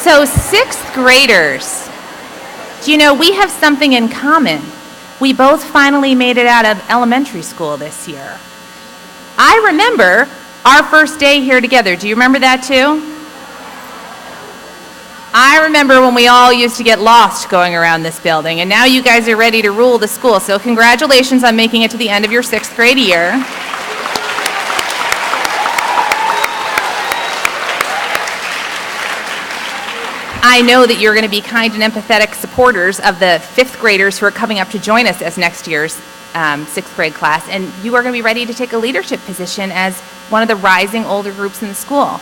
So sixth graders, do you know we have something in common? We both finally made it out of elementary school this year. I remember our first day here together. Do you remember that too? I remember when we all used to get lost going around this building, and now you guys are ready to rule the school. So congratulations on making it to the end of your sixth grade year. I know that you're going to be kind and empathetic supporters of the fifth graders who are coming up to join us as next year's sixth grade class, and you are going to be ready to take a leadership position as one of the rising older groups in the school.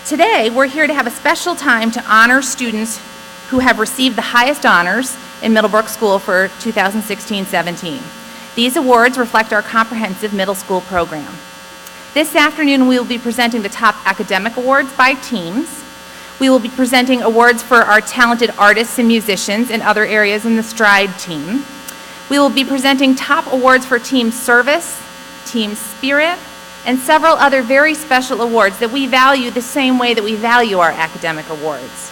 Today, we're here to have a special time to honor students who have received the highest honors in Middlebrook School for 2016-17. These awards reflect our comprehensive middle school program. This afternoon, we will be presenting the top academic awards by teams. We will be presenting awards for our talented artists and musicians and other areas in the Stride team. We will be presenting top awards for team service, team spirit, and several other very special awards that we value the same way that we value our academic awards.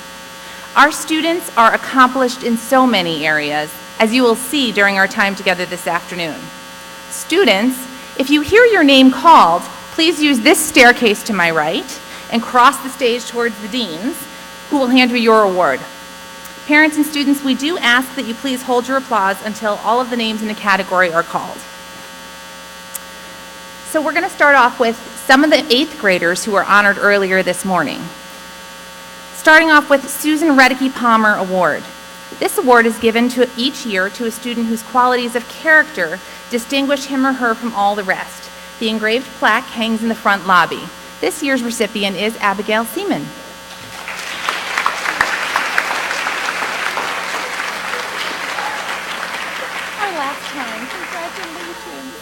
Our students are accomplished in so many areas, as you will see during our time together this afternoon. Students, if you hear your name called, please use this staircase to my right and cross the stage towards the deans, who will hand you your award. Parents and students, we do ask that you please hold your applause until all of the names in the category are called. So we're going to start off with some of the eighth graders who were honored earlier this morning. Starting off with Susan Reddicky Palmer Award. This award is given to each year to a student whose qualities of character distinguish him or her from all the rest. The engraved plaque hangs in the front lobby. This year's recipient is Abigail Seaman. Our last time. Congratulations.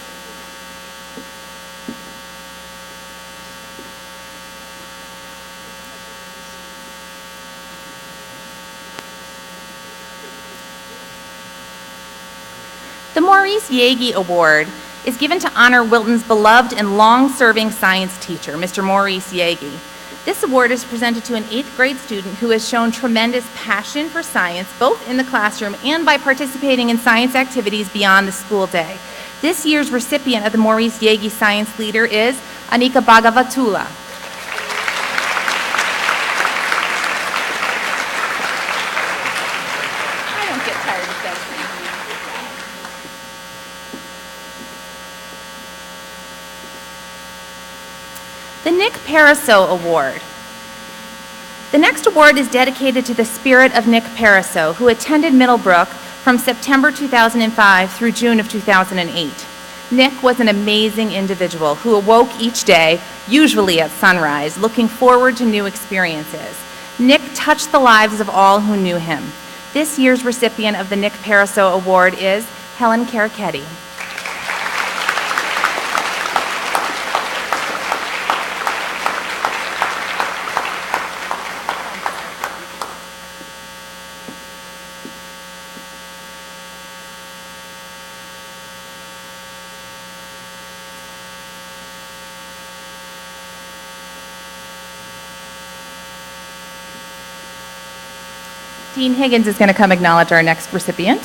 The Maurice Yagi Award is given to honor Wilton's beloved and long-serving science teacher, Mr. Maurice Yagi. This award is presented to an eighth grade student who has shown tremendous passion for science, both in the classroom and by participating in science activities beyond the school day. This year's recipient of the Maurice Yagi Science Leader is Anika Bhagavatula. I don't get tired of that. The Nick Pariseau Award. The next award is dedicated to the spirit of Nick Pariseau, who attended Middlebrook from September 2005 through June of 2008. Nick was an amazing individual who awoke each day, usually at sunrise, looking forward to new experiences. Nick touched the lives of all who knew him. This year's recipient of the Nick Pariseau Award is Helen Carachetti. Dean Higgins is going to come acknowledge our next recipient.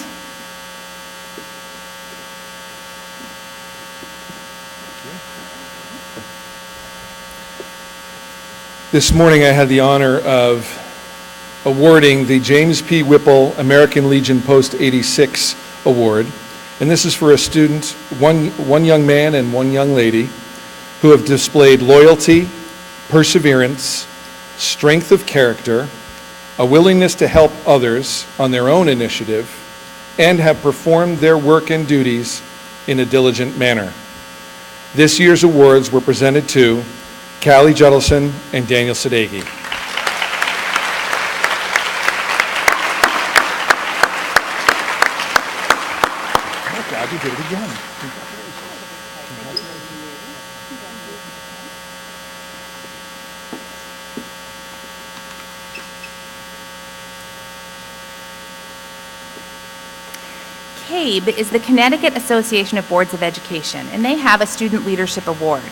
This morning I had the honor of awarding the James P. Whipple American Legion Post 86 Award. And this is for a student, one young man and one young lady, who have displayed loyalty, perseverance, strength of character, a willingness to help others on their own initiative, and have performed their work and duties in a diligent manner. This year's awards were presented to Callie Judelson and Daniel Sadeghi. Oh God, you did it again. CABE is the Connecticut Association of Boards of Education, and they have a Student Leadership Award.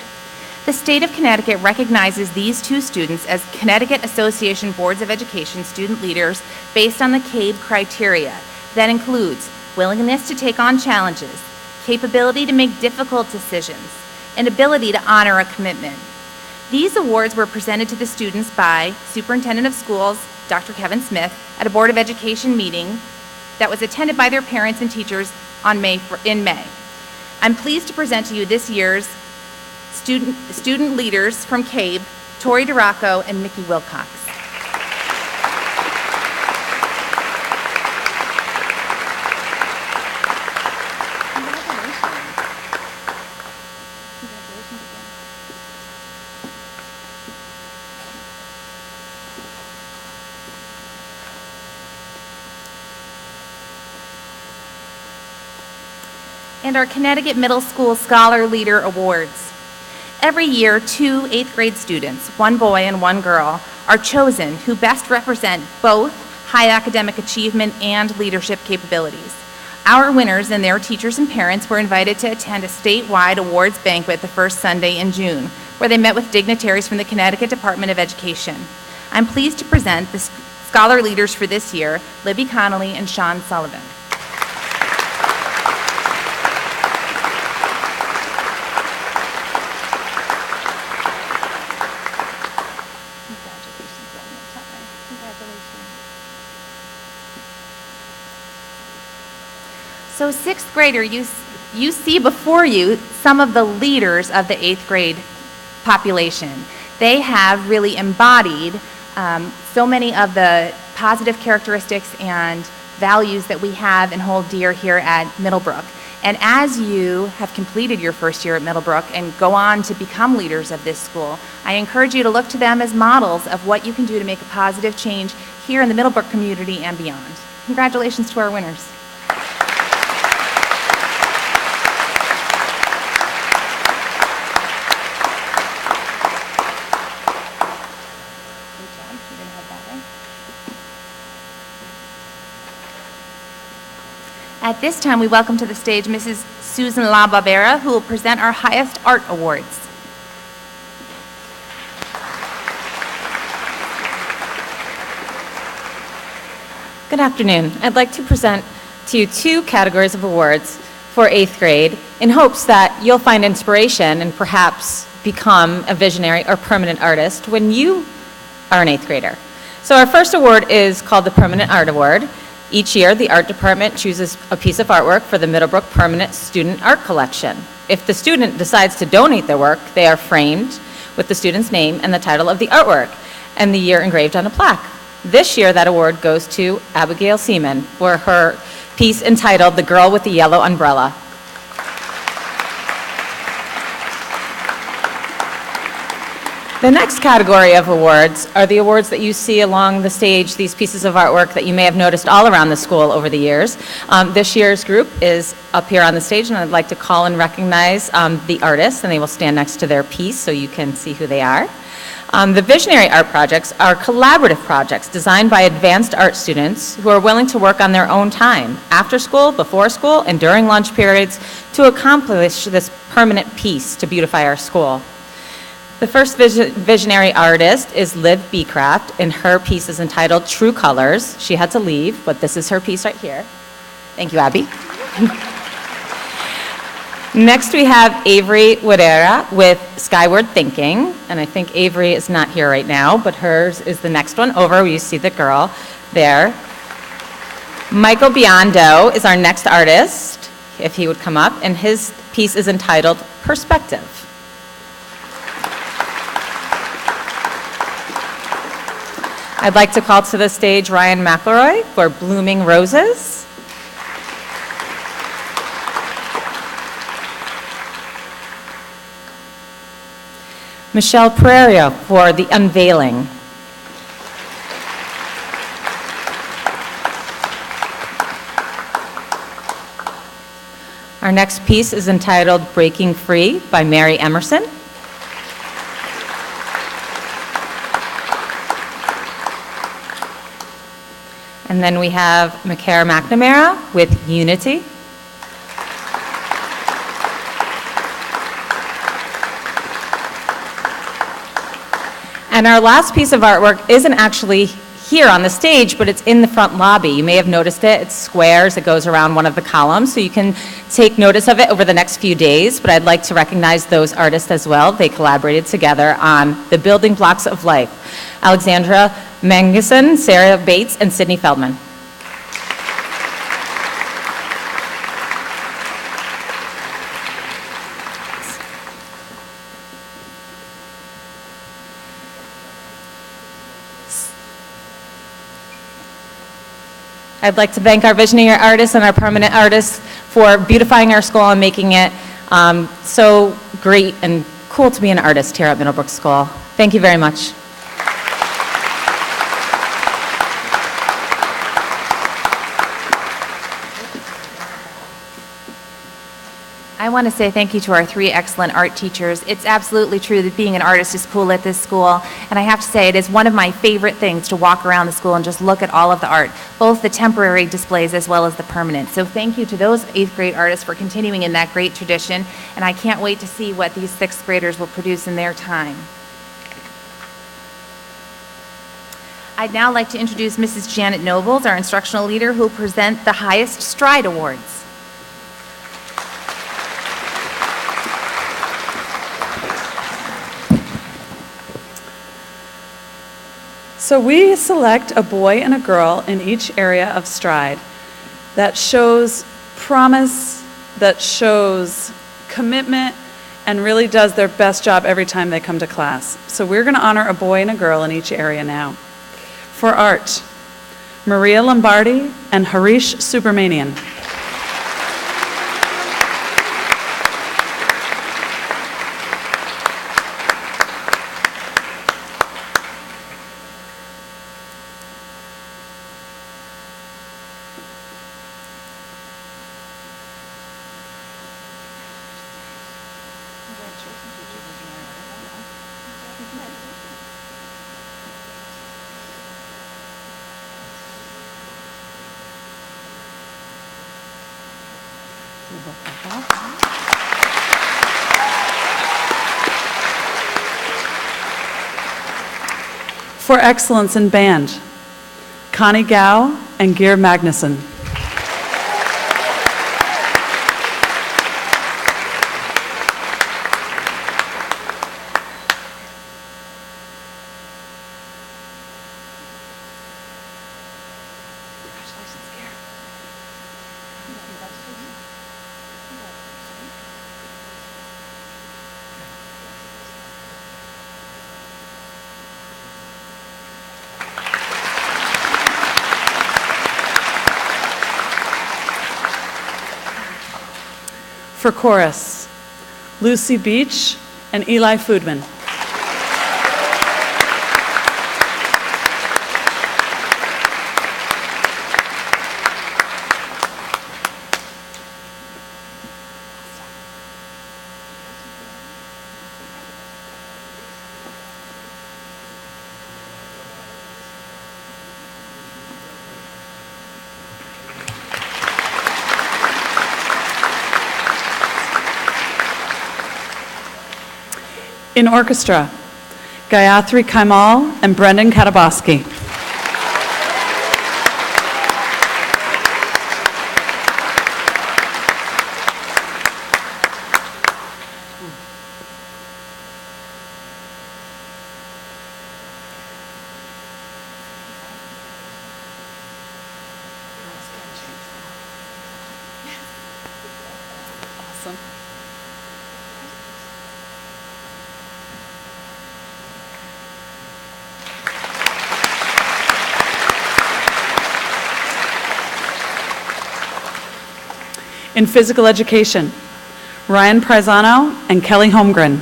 The state of Connecticut recognizes these two students as Connecticut Association Boards of Education student leaders based on the CABE criteria that includes willingness to take on challenges, capability to make difficult decisions, and ability to honor a commitment. These awards were presented to the students by Superintendent of Schools, Dr. Kevin Smith, at a Board of Education meeting that was attended by their parents and teachers in May. I'm pleased to present to you this year's student leaders from CABE, Tori DeRocco and Mickey Wilcox. And our Connecticut Middle School Scholar Leader Awards. Every year, 2 8th grade students, one boy and one girl, are chosen who best represent both high academic achievement and leadership capabilities. Our winners and their teachers and parents were invited to attend a statewide awards banquet the first Sunday in June, where they met with dignitaries from the Connecticut Department of Education. I'm pleased to present the scholar leaders for this year, Libby Connolly and Sean Sullivan. So 6th grader, you see before you some of the leaders of the 8th grade population. They have really embodied so many of the positive characteristics and values that we have and hold dear here at Middlebrook. And as you have completed your first year at Middlebrook and go on to become leaders of this school, I encourage you to look to them as models of what you can do to make a positive change here in the Middlebrook community and beyond. Congratulations to our winners. At this time, we welcome to the stage Mrs. Susan La Barbera, who will present our highest art awards. Good afternoon. I'd like to present to you 2 categories of awards for 8th grade in hopes that you'll find inspiration and perhaps become a visionary or permanent artist when you are an 8th grader. So our first award is called the Permanent Art Award. Each year, the art department chooses a piece of artwork for the Middlebrook Permanent Student Art Collection. If the student decides to donate their work, they are framed with the student's name and the title of the artwork and the year engraved on a plaque. This year, that award goes to Abigail Seaman for her piece entitled The Girl with the Yellow Umbrella. The next category of awards are the awards that you see along the stage, these pieces of artwork that you may have noticed all around the school over the years. This year's group is up here on the stage, and I'd like to call and recognize the artists, and they will stand next to their piece so you can see who they are. The visionary art projects are collaborative projects designed by advanced art students who are willing to work on their own time, after school, before school, and during lunch periods to accomplish this permanent piece to beautify our school. The first visionary artist is Liv Beecraft, and her piece is entitled True Colors. She had to leave, but this is her piece right here. Thank you, Abby. Next, we have Avery Wadera with Skyward Thinking, and I think Avery is not here right now, but hers is the next one over where you see the girl there. Michael Biondo is our next artist, if he would come up, and his piece is entitled Perspective. I'd like to call to the stage Ryan McElroy for Blooming Roses. Michelle Pereira for The Unveiling. Our next piece is entitled Breaking Free by Mary Emerson. And then we have Makara McNamara with Unity. And our last piece of artwork isn't actually here on the stage, but it's in the front lobby. You may have noticed it. It's squares. It goes around one of the columns, so you can take notice of it over the next few days. But I'd like to recognize those artists as well. They collaborated together on The Building Blocks of Life. Alexandra Manguson, Sarah Bates, and Sydney Feldman. I'd like to thank our visionary artists and our permanent artists for beautifying our school and making it so great and cool to be an artist here at Middlebrook School. Thank you very much. I want to say thank you to our 3 excellent art teachers. It's absolutely true that being an artist is cool at this school, and I have to say it is one of my favorite things to walk around the school and just look at all of the art, both the temporary displays as well as the permanent. So thank you to those 8th grade artists for continuing in that great tradition, and I can't wait to see what these 6th graders will produce in their time. I'd now like to introduce Mrs. Janet Nobles, our instructional leader, who will present the highest Stride Awards. So we select a boy and a girl in each area of Stride that shows promise, that shows commitment, and really does their best job every time they come to class. So we're going to honor a boy and a girl in each area now. For art, Maria Lombardi and Harish Subramanian. For excellence in band, Connie Gao and Geir Magnuson. For chorus, Lucy Beach and Eli Foodman. In orchestra, Gayatri Kaimal and Brendan Katabaski. Awesome. In physical education, Ryan Prizano and Kelly Holmgren.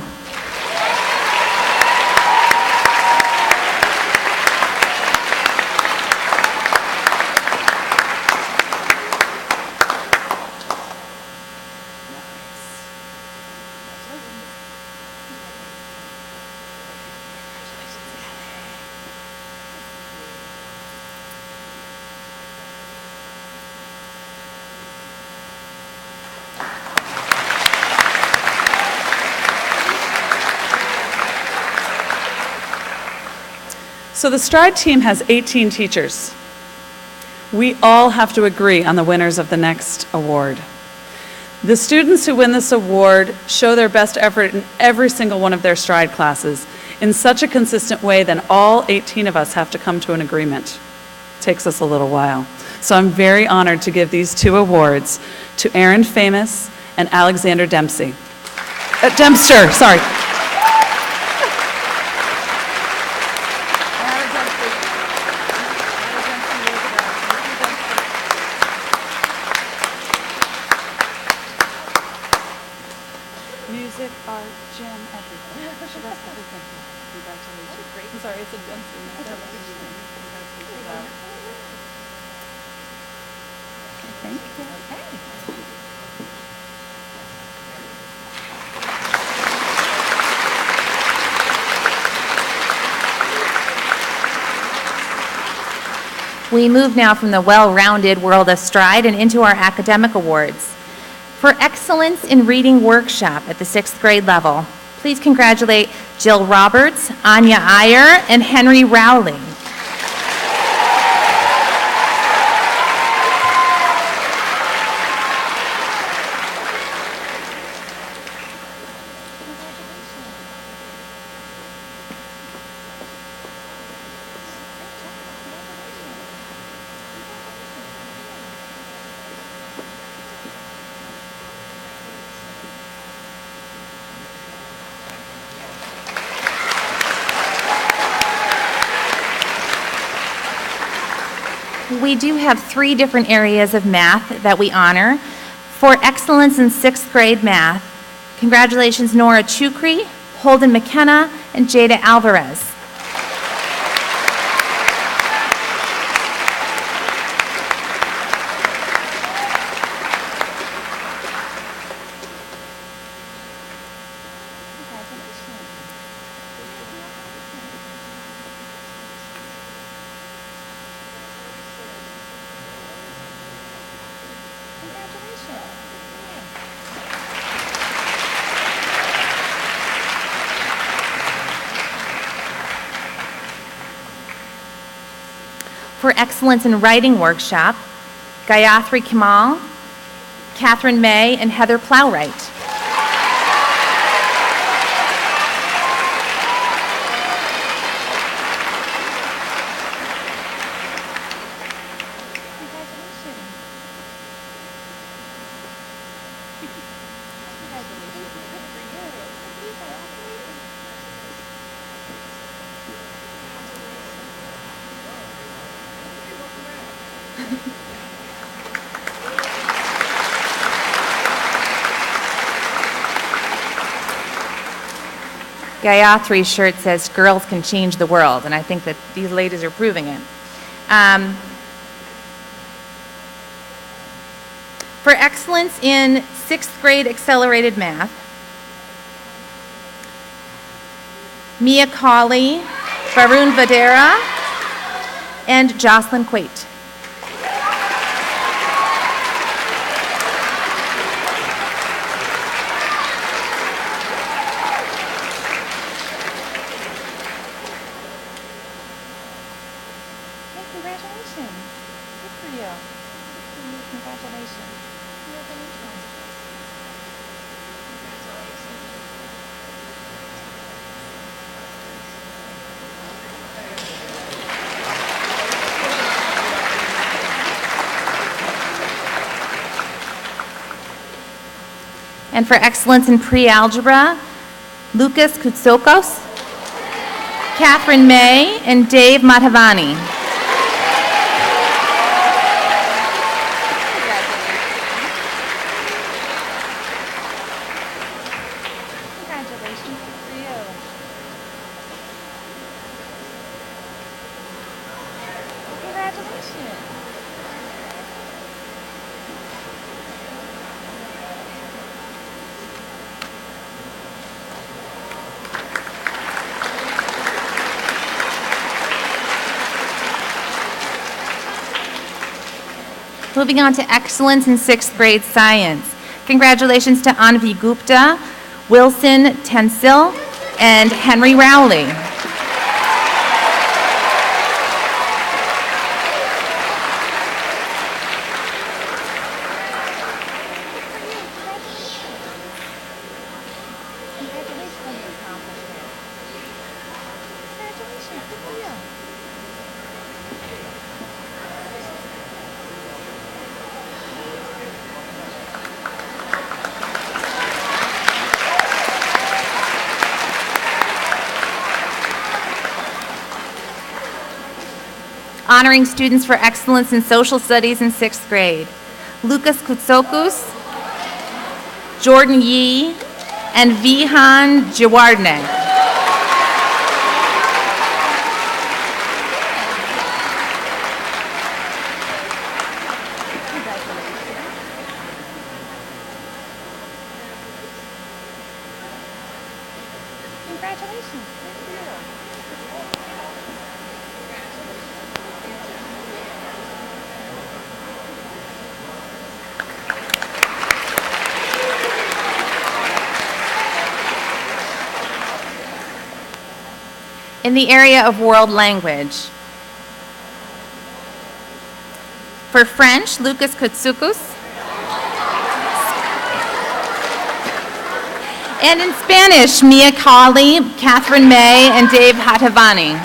So the Stride team has 18 teachers. We all have to agree on the winners of the next award. The students who win this award show their best effort in every single one of their Stride classes in such a consistent way that all 18 of us have to come to an agreement. It takes us a little while. So I'm very honored to give these 2 awards to Aaron Famous and Alexander Dempster, sorry. Music, art, gym, everything. She does everything. Congratulations. Great. I'm sorry, it's a Dempster. Thank you. We move now from the well-rounded world of Stride and into our academic awards. For excellence in reading workshop at the 6th grade level, please congratulate Jill Roberts, Anya Iyer, and Henry Rowling. We do have 3 different areas of math that we honor. For excellence in 6th grade math, congratulations Nora Chukri, Holden McKenna, and Jada Alvarez. For excellence in writing workshop, Gayatri Kamal, Catherine May, and Heather Plowright. Gayatri's shirt says, "Girls can change the world," and I think that these ladies are proving it. For excellence in 6th grade accelerated math, Mia Cawley, Varun Vadera, and Jocelyn Quate. Congratulations. Good for you. Good for you. Congratulations. And for excellence in pre-algebra, Lucas Kutsokos, Catherine May, and Dave Madhavani. Moving on to excellence in 6th grade science. Congratulations to Anvi Gupta, Wilson Tensil, and Henry Rowley. Honoring students for excellence in social studies in 6th grade. Lucas Kutsokus, Jordan Yee, and Vihan Jawardne. Congratulations. In the area of world language. For French, Lucas Kutsukus. And in Spanish, Mia Colley, Catherine May, and Dave Hatavani.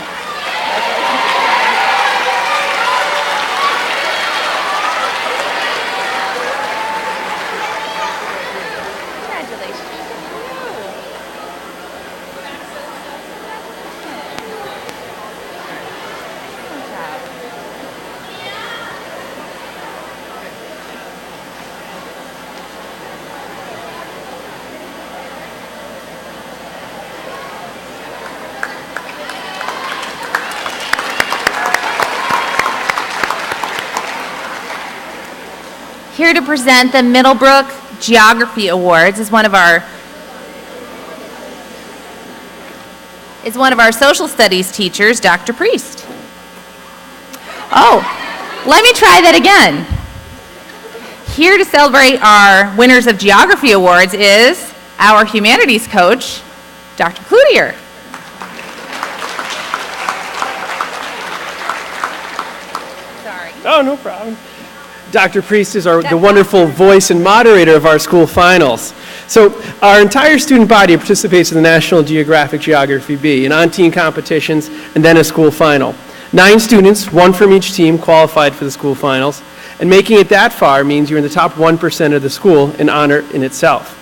Here to present the Middlebrook Geography Awards is one of our social studies teachers, Dr. Priest. Oh, let me try that again. Here to celebrate our winners of Geography Awards is our humanities coach, Dr. Cloutier. Sorry. Oh, no problem. Dr. Priest is the wonderful voice and moderator of our school finals. So our entire student body participates in the National Geographic Geography B, in on-team competitions, and then a school final. 9 students, 1 from each team, qualified for the school finals, and making it that far means you're in the top 1% of the school, an honor in itself.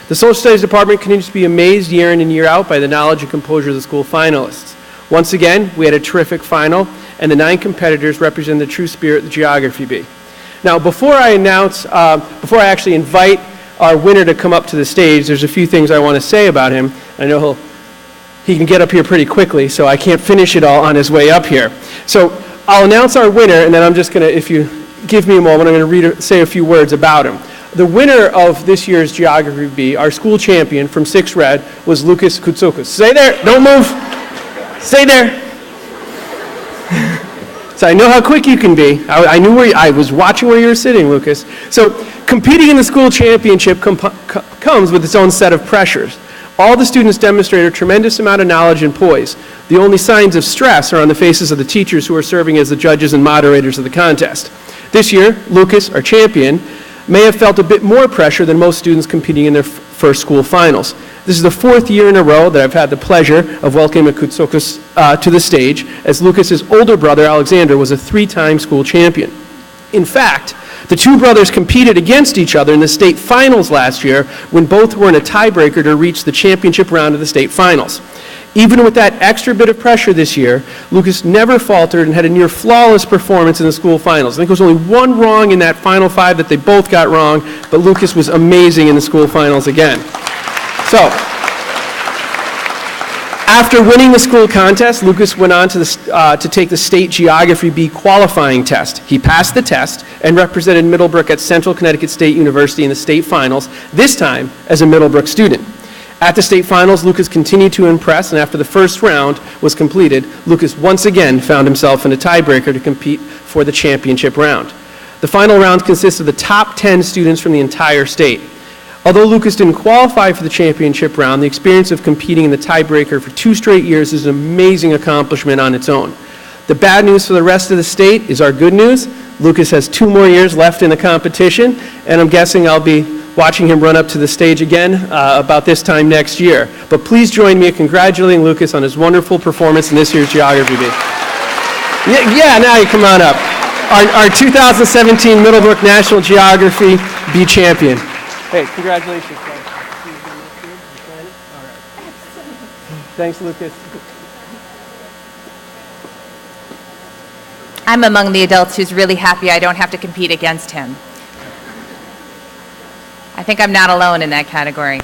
The Social Studies Department continues to be amazed year in and year out by the knowledge and composure of the school finalists. Once again, we had a terrific final, and the 9 competitors represent the true spirit of the Geography B. Now, before I actually invite our winner to come up to the stage, there's a few things I want to say about him. I know he can get up here pretty quickly, so I can't finish it all on his way up here. So I'll announce our winner, and then I'm just going to, if you give me a moment, I'm going to say a few words about him. The winner of this year's Geography B, our school champion from 6th Red, was Lucas Kutsokus. Stay there, don't move. Stay there. So I know how quick you can be. I was watching where you were sitting, Lucas. So competing in the school championship comes with its own set of pressures. All the students demonstrate a tremendous amount of knowledge and poise. The only signs of stress are on the faces of the teachers who are serving as the judges and moderators of the contest. This year, Lucas, our champion, may have felt a bit more pressure than most students competing in their first school finals. This is the 4th year in a row that I've had the pleasure of welcoming Kutsokus to the stage, as Lucas's older brother, Alexander, was a 3-time school champion. In fact, the 2 brothers competed against each other in the state finals last year when both were in a tiebreaker to reach the championship round of the state finals. Even with that extra bit of pressure this year, Lucas never faltered and had a near flawless performance in the school finals. I think there was only 1 wrong in that final 5 that they both got wrong, but Lucas was amazing in the school finals again. So, after winning the school contest, Lucas went on to take the State Geography B qualifying test. He passed the test and represented Middlebrook at Central Connecticut State University in the state finals, this time as a Middlebrook student. At the state finals, Lucas continued to impress, and after the first round was completed, Lucas once again found himself in a tiebreaker to compete for the championship round. The final round consists of the top 10 students from the entire state. Although Lucas didn't qualify for the championship round, the experience of competing in the tiebreaker for 2 straight years is an amazing accomplishment on its own. The bad news for the rest of the state is our good news. Lucas has 2 more years left in the competition, and I'm guessing I'll be watching him run up to the stage again about this time next year. But please join me in congratulating Lucas on his wonderful performance in this year's Geography B. Yeah, now you come on up. Our 2017 Middlebrook National Geography B champion. Hey, congratulations, guys. Thanks, Lucas. I'm among the adults who's really happy I don't have to compete against him. I think I'm not alone in that category.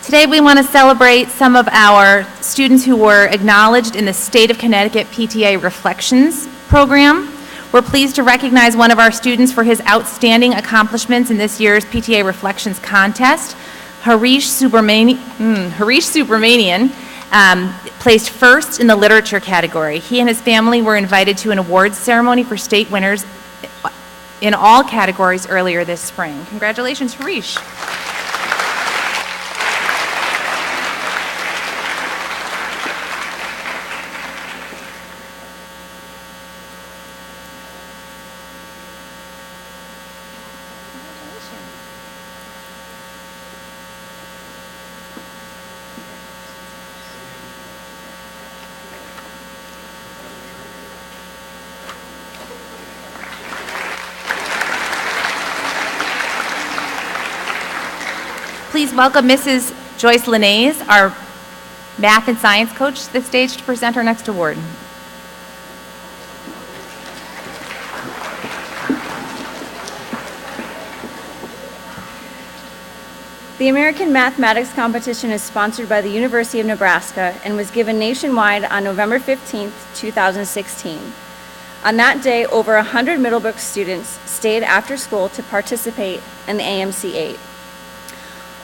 Today we want to celebrate some of our students who were acknowledged in the State of Connecticut PTA Reflections program. We're pleased to recognize one of our students for his outstanding accomplishments in this year's PTA Reflections contest. Harish Subramanian placed first in the literature category. He and his family were invited to an awards ceremony for state winners in all categories earlier this spring. Congratulations, Harish. Please welcome Mrs. Joyce Linnaeus, our math and science coach, to the stage to present our next award. The American Mathematics Competition is sponsored by the University of Nebraska and was given nationwide on November 15, 2016. On that day, over 100 Middlebrook students stayed after school to participate in the AMC 8.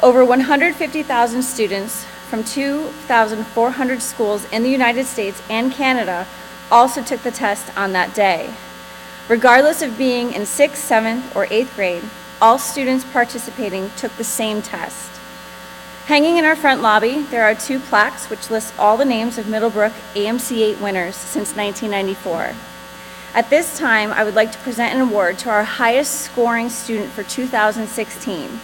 Over 150,000 students from 2,400 schools in the United States and Canada also took the test on that day. Regardless of being in 6th, 7th, or 8th grade, all students participating took the same test. Hanging in our front lobby, there are 2 plaques which list all the names of Middlebrook AMC 8 winners since 1994. At this time, I would like to present an award to our highest scoring student for 2016.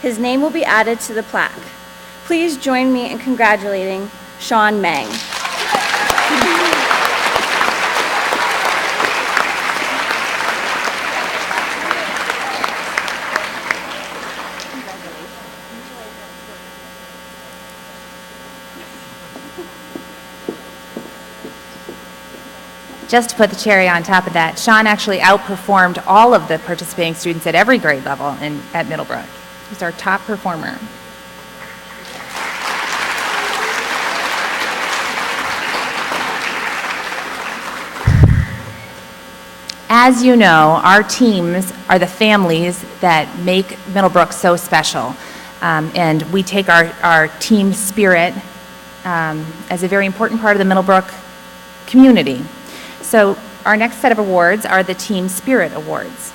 His name will be added to the plaque. Please join me in congratulating Sean Meng. Just to put the cherry on top of that, Sean actually outperformed all of the participating students at every grade level at Middlebrook. He's our top performer. As you know, our teams are the families that make Middlebrook so special. And we take our team spirit as a very important part of the Middlebrook community. So our next set of awards are the Team Spirit Awards.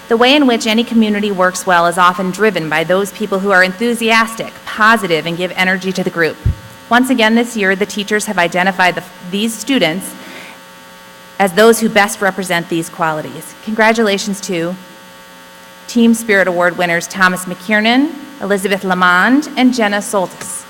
The way in which any community works well is often driven by those people who are enthusiastic, positive, and give energy to the group. Once again this year, the teachers have identified these students as those who best represent these qualities. Congratulations to Team Spirit Award winners Thomas McKiernan, Elizabeth Lamond, and Jenna Soltis.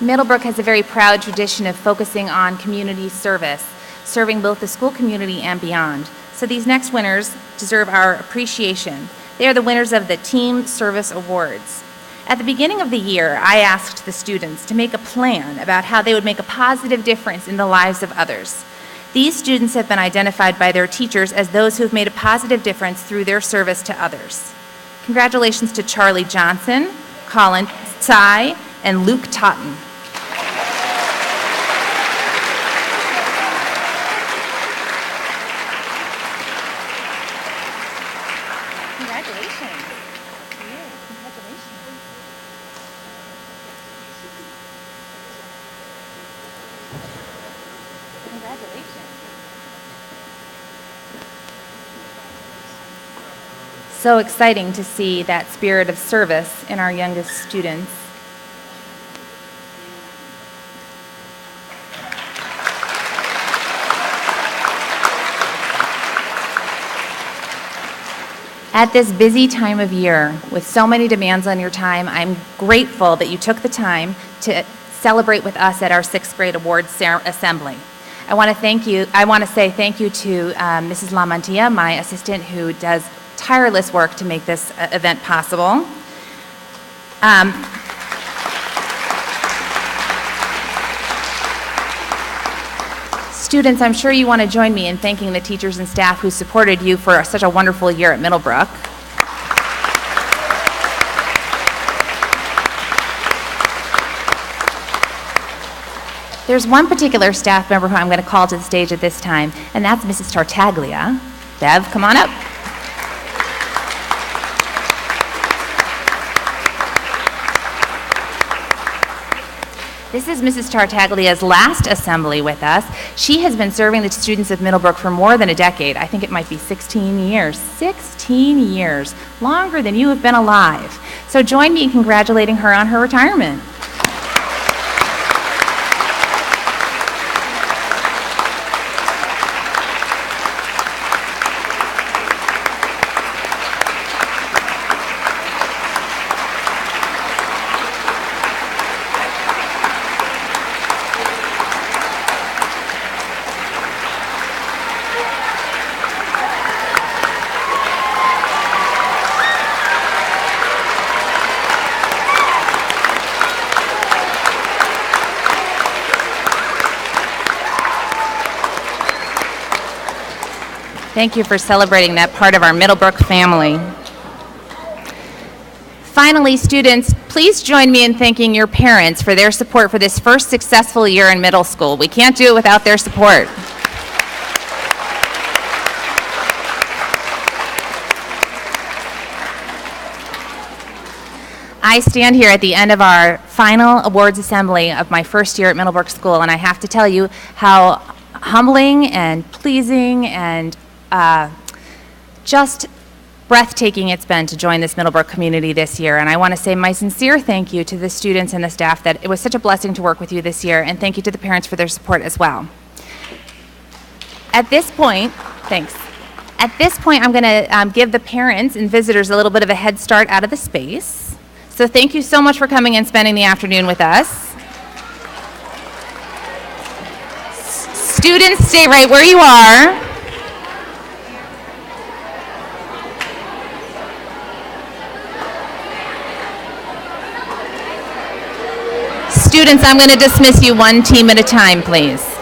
Middlebrook has a very proud tradition of focusing on community service, serving both the school community and beyond. So these next winners deserve our appreciation. They are the winners of the Team Service Awards. At the beginning of the year, I asked the students to make a plan about how they would make a positive difference in the lives of others. These students have been identified by their teachers as those who have made a positive difference through their service to others. Congratulations to Charlie Johnson, Colin Tsai, and Luke Totten. so exciting to see that spirit of service in our youngest students. At this busy time of year, with so many demands on your time, I'm grateful that you took the time to celebrate with us at our 6th grade awards assembly. I want to say thank you to Mrs. Lamantia, my assistant, who does tireless work to make this event possible. Students, I'm sure you want to join me in thanking the teachers and staff who supported you for such a wonderful year at Middlebrook. There's one particular staff member who I'm going to call to the stage at this time, and that's Mrs. Tartaglia. Bev, come on up. This is Mrs. Tartaglia's last assembly with us. She has been serving the students of Middlebrook for more than a decade. I think it might be 16 years. 16 years, longer than you have been alive. So join me in congratulating her on her retirement. Thank you for celebrating that part of our Middlebrook family. Finally, students, please join me in thanking your parents for their support for this first successful year in middle school. We can't do it without their support. I stand here at the end of our final awards assembly of my first year at Middlebrook School, and I have to tell you how humbling and pleasing and just breathtaking it's been to join this Middlebrook community this year. And I want to say my sincere thank you to the students and the staff that it was such a blessing to work with you this year, and thank you to the parents for their support as well. At this point, thanks. At this point, I'm going to give the parents and visitors a little bit of a head start out of the space. So thank you so much for coming and spending the afternoon with us. Students, stay right where you are. Students, I'm going to dismiss you one team at a time, please.